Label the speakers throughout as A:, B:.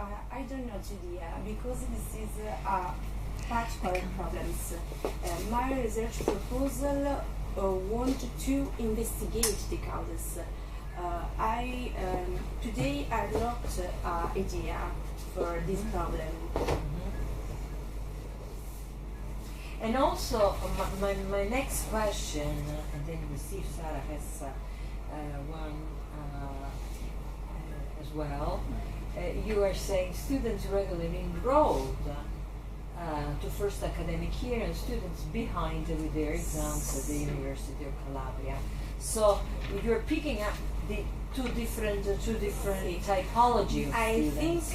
A: I don't know, Julia, because this is a particular problems. My research proposal want to investigate the causes. I today I not idea for this problem.
B: And also, my next question, and then we see if Sarah has one as well. You are saying students regularly enrolled to first academic year and students behind with their exams at the University of Calabria. So you're picking up the two different typology of students.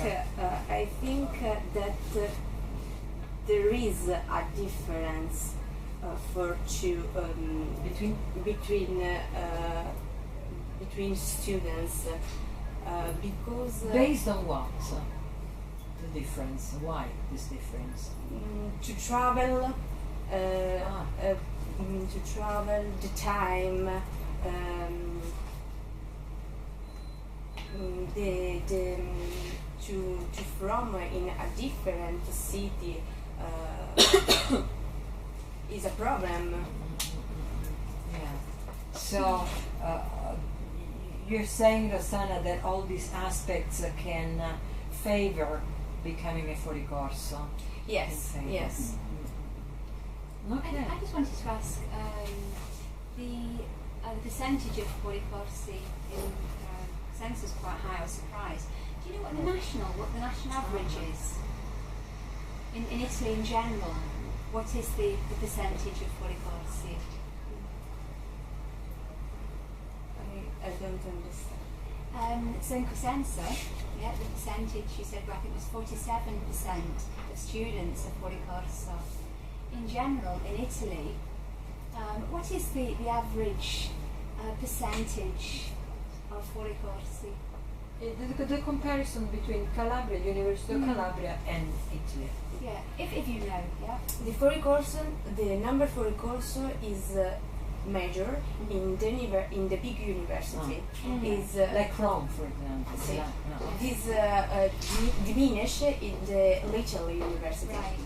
A: I think that there is a difference for two between students because
B: based on what the difference? Why this difference?
A: To travel, the time, to from in a different city is a problem.
B: Yeah. So you're saying, Rossana, that all these aspects can favor becoming a fuoricorso.
A: Yes. Yes.
B: Okay.
C: I just wanted to ask the percentage of fuoricorsi in census quite high. I was surprised. Do you know what the national average is in Italy in general? What is the percentage of fuoricorsi?
A: I don't understand.
C: So in Cosenza, the percentage, you said, I think it was 47% of students are fuoricorso. In general, in Italy, what is the average percentage of fuoricorsi?
B: The comparison between Calabria, University of Calabria, and Italy.
C: Yeah, if you know, yeah.
A: The fuoricorso, the number fuoricorso is major in the big university. Is
B: like Rome, for example.
A: See,
B: Yeah, no.
A: this diminish in the little university.
C: Right.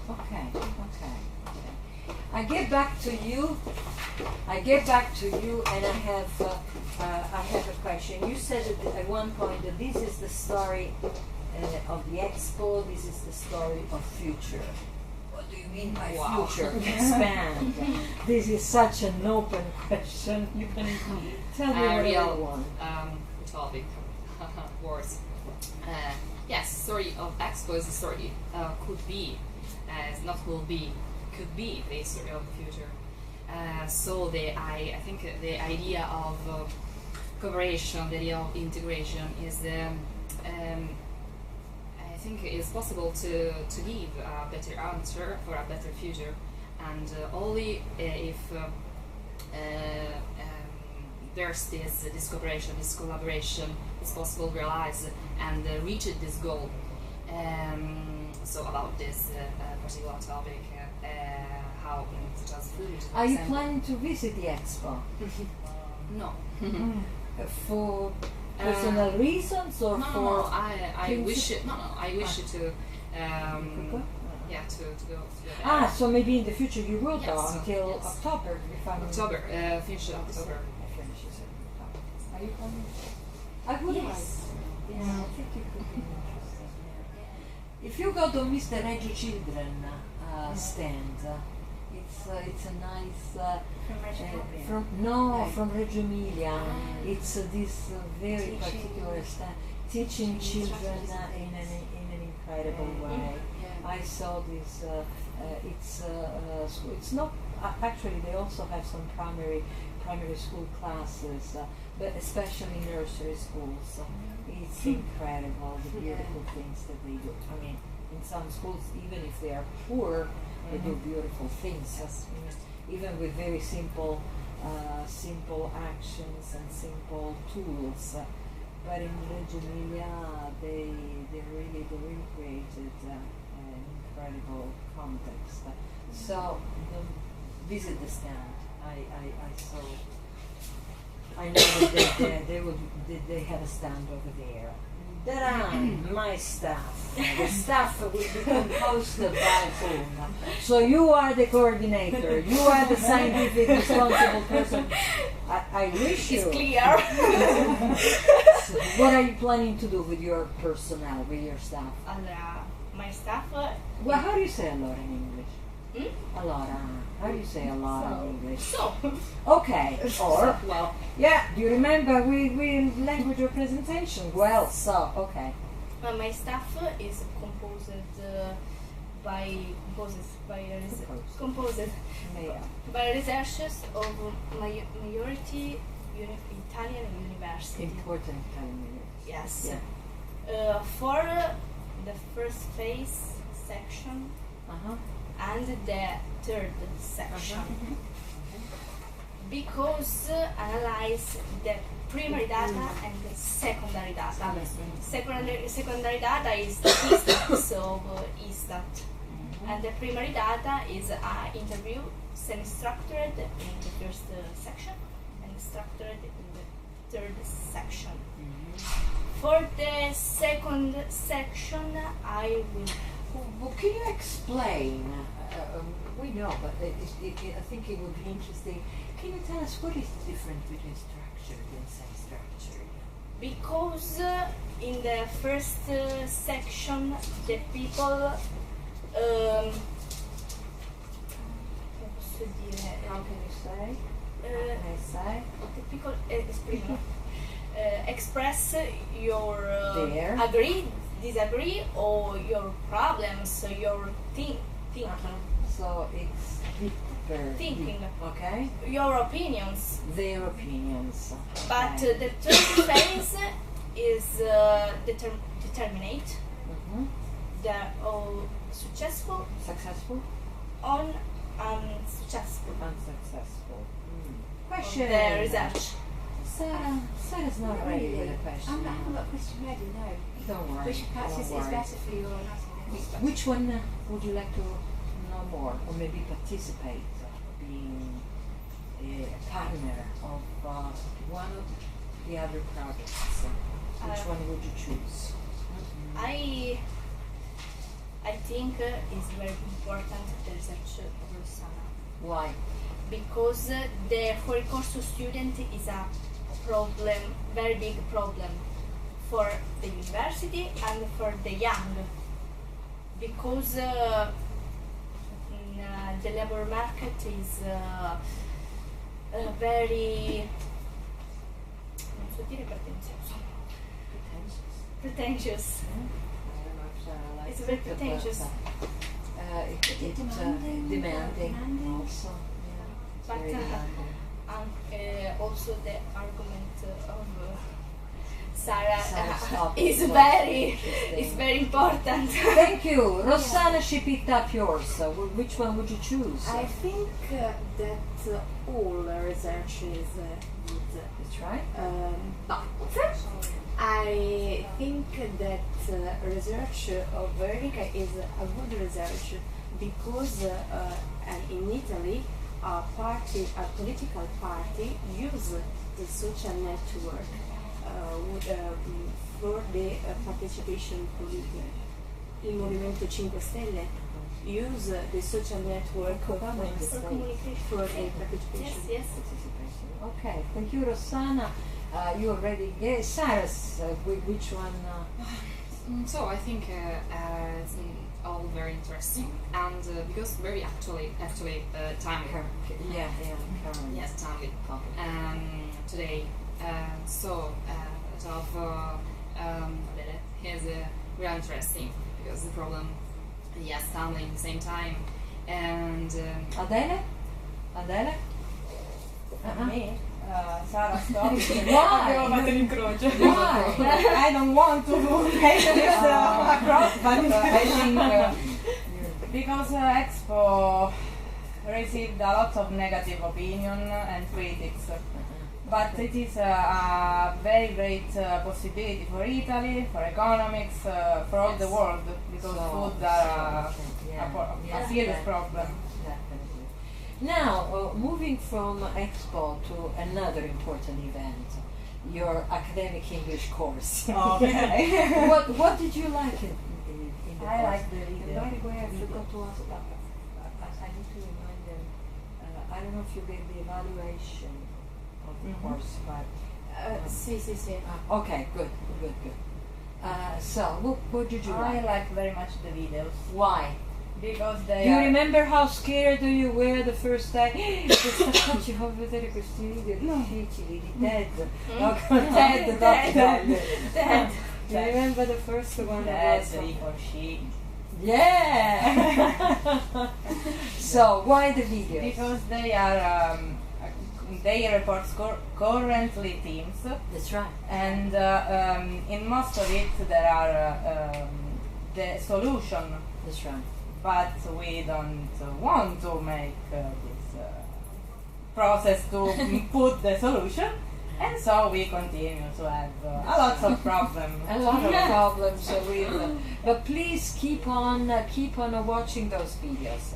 B: Okay. I get back to you, and I have a question. You said at one point that this is the story of the Expo. This is the story of future. What do you mean by future? Expand. This is such an open question. You can tell me what you want.
D: Topic words. Yes, story of Expo is a story could be, not will be, could be the story of the future. So I think the idea of cooperation, the idea of integration is I think it's possible to give a better answer for a better future, and only if there's this cooperation, this collaboration, it's possible to realize and reach this goal. So about this particular topic, how such as food.
B: Are you planning to visit the Expo?
D: No.
B: For personal reasons or for?
D: No. I wish it. No. I wish it to. Yeah, to go.
B: So maybe in the future you will go
D: Yes,
B: until
D: yes.
B: October. If I'm
D: October. Finish October.
B: Are you planning? I would
C: Yes.
B: like. Yeah, I think it could be interesting. If you go to Mr. Reggio Children stand, it's a nice from Reggio Emilia. It's this very particular stand, teaching children in an incredible way. I saw this. It's not actually. They also have some primary school classes, but especially nursery schools. It's incredible the beautiful things that they do. I mean, in some schools, even if they are poor, they do beautiful things. Even with very simple actions and simple tools. But in Reggio Emilia, they really created an incredible context. So visit the stand. I saw. I know that they have a stand over there. Then my staff. The staff will be composed by whom? So you are the coordinator. You are the scientific responsible person. I wish
C: It's
B: you.
C: clear.
B: What are you planning to do with your personnel, with your staff?
C: Allora, my staff.
B: Well, how do you say allora in English?
C: Hmm?
B: Allora. How do you say allora in English?
C: So,
B: Okay. Or, well, yeah, do you remember we language representation? Well, so, okay.
C: my staff is composed composed
B: Yeah.
C: by researchers of majority Italian university.
B: Important Italian.
C: Yes.
B: Yeah.
C: For the first phase section
B: Uh-huh.
C: and the third section.
B: Uh-huh.
C: Because analyze the primary data and the secondary data. Secondary data is the instance of ISTAT, and the primary data is interview semi-structured in the first section and structured in the third section. For the second section, I will.
B: Well, can you explain? We know, but I think it would be interesting. Can you tell us what is the difference between structured and semi-structured?
C: Because in the first section, the people. Come posso dire?
B: How can you say?
C: Uh,
B: Can I say?
C: the people express your
B: There.
C: agree, disagree, or your problems, your thinking,
B: So it's deeper.
C: Thinking.
B: Okay.
C: your opinions.
B: Their opinions.
C: But
B: Okay.
C: the third phase is determinate
B: Mhm.
C: the successful
B: Successful?
C: on unsuccessful
B: Unsuccessful.
C: of
B: Question.
C: the research.
B: Sarah's not ready with a question.
C: I haven't got a question ready, no.
B: Don't worry.
C: Which perhaps
B: don't
C: is
B: worry.
C: better for you or not?
B: Which one would you like to know more, or maybe participate, being a partner of one of the other projects? Which one would you choose?
C: I think it's very important the research of Rossana,
B: Why?
C: because the fuori corso student is a problem, very big problem for the university and for the young, because the labor market is very, non so dire pretenzioso, pretentious.
B: I don't know if Sarah likes
C: It's very
B: it, but,
C: pretentious.
B: demanding also. Yeah, it's
C: But,
B: very demanding.
C: Also the argument of Sarah
B: Sarah's topic
C: is
B: was
C: very
B: interesting.
C: important.
B: Thank you. Rossana, she picked up yours. Which one would you choose?
A: I think that all research is good.
B: That's right.
A: But I think that research of Verica is a good research because in Italy a political party use the social network for the participation political. Il Movimento 5 Stelle use the social network
C: For
A: for
C: communication.
A: for a participation.
C: Yes.
B: Participation. Okay. Thank you, Rossana. You already. Yes, Cyrus. Which one?
D: So I think it's all very interesting and because very actually timely.
B: Yeah. Current.
D: Yes, timely.
B: Topic.
D: Today. So a lot of is very interesting because the problem, yes, timely at the same time, and
B: Adele?
E: Me? Sara, stop.
B: Why?
E: Abbiamo fatto l'incrocio.
B: Why?
E: I don't want to make this across, but I think because Expo received a lot of negative opinion and critics. But it is a very great possibility for Italy, for economics, for all the world, because food are a serious problem.
B: Definitely. Now, moving from Expo to another important event, your academic English course.
E: Okay.
B: What did you like in the
E: I
B: course?
E: like the
B: And
E: video.
B: by the way, I forgot to ask. I need to remind them. I don't know if you gave the evaluation of the
E: Mhm.
B: course, but
A: Sì, sì, sì.
B: okay, good. So, what did you
E: I
B: like?
E: like very much the videos
B: Why?
E: because they
B: Do you
E: are
B: remember how scared you were the first time? Questa qua ci fa vedere questi video difficili di TED. No, TED,
E: Dead.
B: Do you remember the first one?
E: That's he or she.
B: Yeah. So why the videos?
E: Because they report currently themes,
B: That's right.
E: and in most of it there are the solution,
B: That's right.
E: but we don't want to make this process to put the solution, and so we continue to have a lot of problems.
B: A lot of problems with, but please keep on watching those videos.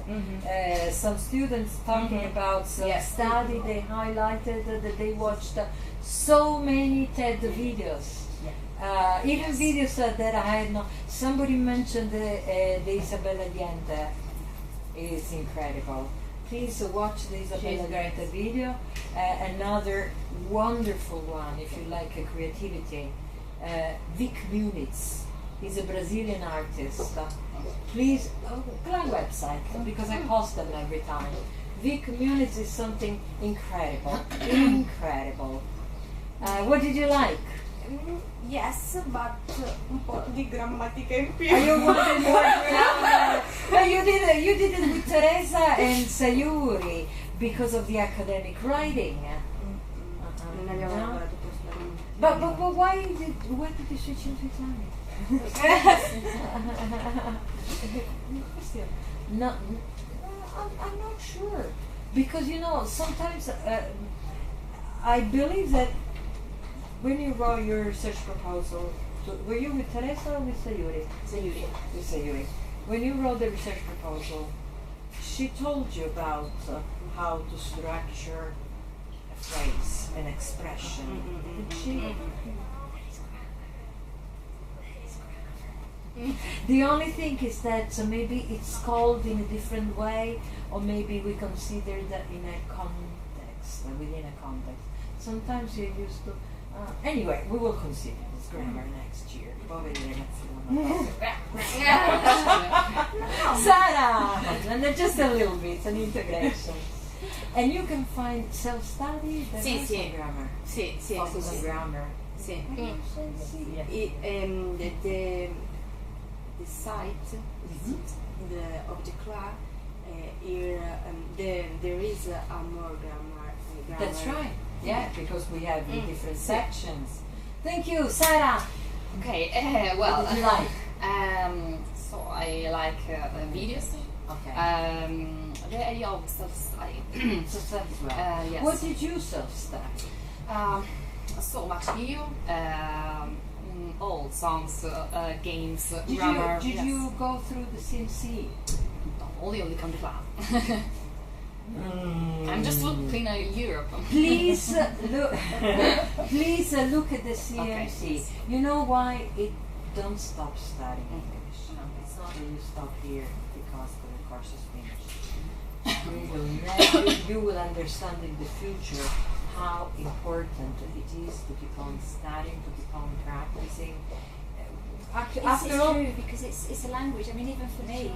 B: Some students talking
E: Mhm.
B: about
E: Yes.
B: study, they highlighted that they watched so many TED videos. Even videos that I had not. Somebody mentioned the Isabella Allende. It's incredible. Please watch the Isabella
E: She's great.
B: Allende video. Another wonderful one, if you like creativity. Vic Muniz. He's a Brazilian artist. Please, Plan website, because I post them every time. Vic Muniz is something incredible. Incredible. What did you like?
A: Yes, but un po' di grammatica in più.
B: You wanted more grammar. No, you did it with Teresa and Sayuri because of the academic writing.
A: Non abbiamo
B: No?
A: lavorato per
B: But why did you switch into Italian? No, I'm not sure, because sometimes I believe that when you wrote your research proposal, were you with Teresa or with Sayuri?
A: Sayuri.
B: With Sayuri. When you wrote the research proposal, she told you about how to structure a phrase, an expression. Did she? The only thing is that maybe it's called in a different way, or maybe we consider that in a context, within a context. Sometimes you're used to. Anyway, we will consider this grammar next year. Poi vedremo Sara! And then just a little bit, an integration. And you can find self-study, the
A: Sì, sì.
B: grammar.
A: Sì, sì,
B: Focus on
A: sì.
B: grammar.
A: Sì.
E: Yeah.
A: The site of the class here there is a more grammar.
B: That's right. Yeah, because we have the different
A: Sì.
B: sections. Thank you, Sarah.
D: Okay,
B: What
D: well,
B: did you like?
D: so I like videos.
B: Okay.
D: The idea of self-study.
B: So that's right.
D: Yes.
B: What did you self-study?
D: So much video, all songs, games,
B: Did
D: grammar.
B: you
D: yes.
B: go through the CMC?
D: No, only come to class. I'm just looking at Europe.
B: Please look. Please look at the CMC.
D: Okay.
B: You know why it don't stop studying English. It's not that you stop here because the course is finished. You will understand in the future how important it is to keep on studying, to keep on practicing.
C: It's
B: After all,
C: true, because it's a language. I mean, even for me,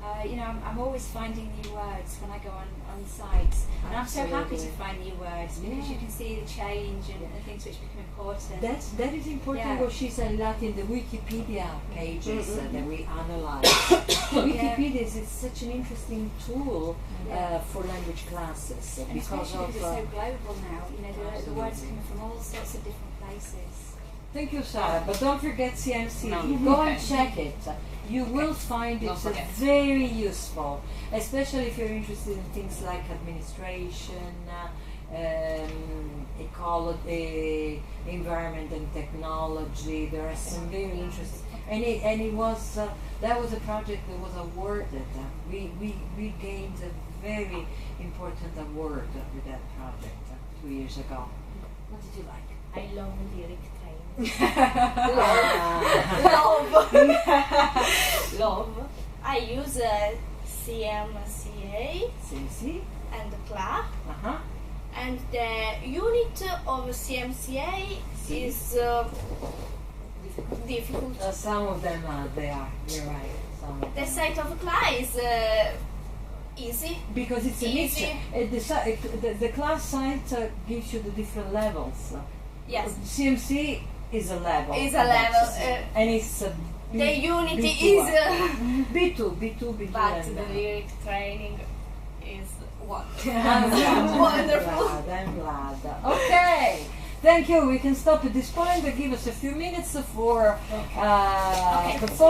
C: I'm always finding new words when I go on sites, and I'm so happy to
B: Absolutely.
C: find new words because
B: Yeah.
C: you can see the change and things which become important.
B: that is important.
C: Yeah.
B: What she said in the Wikipedia pages that we analyze. Wikipedia is such an interesting tool for language classes
C: And
B: because
C: especially
B: of.
C: because it's so global now. The words
B: Absolutely.
C: coming from all sorts of different places.
B: Thank you, Sarah. But don't forget CMC.
D: No.
B: Go and
D: Okay.
B: check it. You will find
D: Don't
B: it
D: forget.
B: very useful, especially if you're interested in things like administration, ecology, environment and technology. There are some very interesting, and it was that was a project that was awarded. We gained a very important award with that project 2 years ago. What did you like?
F: I love lyric training. Love. I use CMCA
B: CMC.
F: and CLA.
B: Uh-huh.
F: And the unit of CMCA is difficult.
B: Some of them they are. You're right. Some of
F: The
B: them.
F: site of CLA is easy.
B: Because it's a
F: Easy.
B: mixture. The class site gives you the different levels.
F: Yes.
B: CMC is a level.
F: Is a level.
B: And it's a
F: The unit
B: B2,
F: is.
B: B2, B2,
F: But
B: and
F: the lyric training is wonderful.
B: I'm
F: Wonderful.
B: glad, I'm glad. Okay. Thank you. We can stop at this point. Give us a few minutes for
F: Okay.
B: performance.